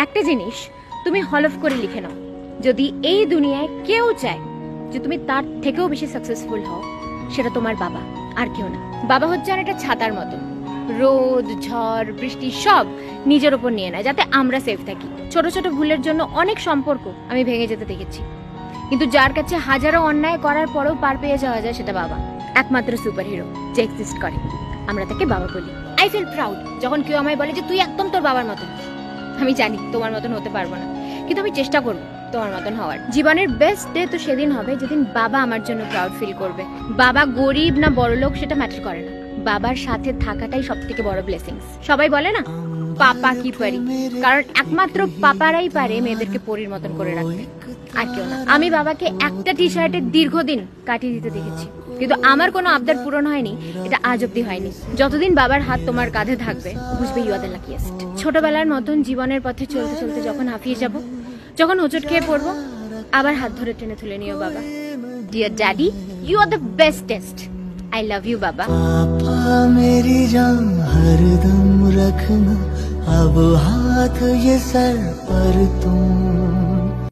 একটা জিনিস তুমি হলফ করে লিখে নাও, যদি এই দুনিয়ায় কেউ চায় যে তুমি তার থেকেও বেশি সাকসেসফুল হও, সেটা তোমার বাবা, আর কেউ না। বাবা হচ্ছে আর একটা ছাতার মতো, রোদ ঝড় বৃষ্টি সব নিজের উপর নিয়ে নেয় যাতে আমরা সেফ থাকি। ছোট ছোট ভুলের জন্য অনেক সম্পর্ক আমি ভেঙে যেতে দেখেছি, কিন্তু যার কাছে হাজারো অন্যায় করার পরেও পার পেয়ে যাওয়া যায় সেটা বাবা, একমাত্র সুপার হিরো যে এক্সিস্ট করে। আমরা তাকে বাবা বলি। আই ফিল প্রাউড যখন কেউ আমায় বলে যে তুই একদম তোর বাবার মতন। আমি জানি তোমার মতন হতে পারবো না, কিন্তু আমি চেষ্টা করবো তোমার মতন হওয়ার। জীবনের বেস্ট ডে তো সেদিন হবে যেদিন বাবা আমার জন্য প্রাউড ফিল করবে। বাবা গরিব না বড়লোক সেটা ম্যাটার করে না, বাবার সাথে থাকাটাই সব থেকে বড় ব্লেসিংস। সবাই বলে না পাপা কি পারি, কারণ একমাত্র পাপারাই পারে মেয়েদেরকে পরীর মতন করে রাখতে, আর কেউ না। আমি বাবাকে একটা টি শার্টে দীর্ঘদিন কাটিয়ে দিতে দেখেছি, কিন্তু আমার কোনো আবদার পূরণ হয়নি, এটা আজ অব্দি হয়নি। যতদিন বাবার হাত তোমার কাঁধে থাকবে বুঝবে ইউ আর দ্য লাকিয়েস্ট। ছোটবেলার মতন জীবনের পথে চলতে চলতে যখন হাঁপিয়ে যাব, যখন হোঁচট খেয়ে পড়বো, আবার হাত ধরে টেনে তুলে নিও বাবা। Dear daddy, you are the bestest. I love you बाबा। पापा मेरी जान हरदम रखना, अब हाथ ये सर पर तुम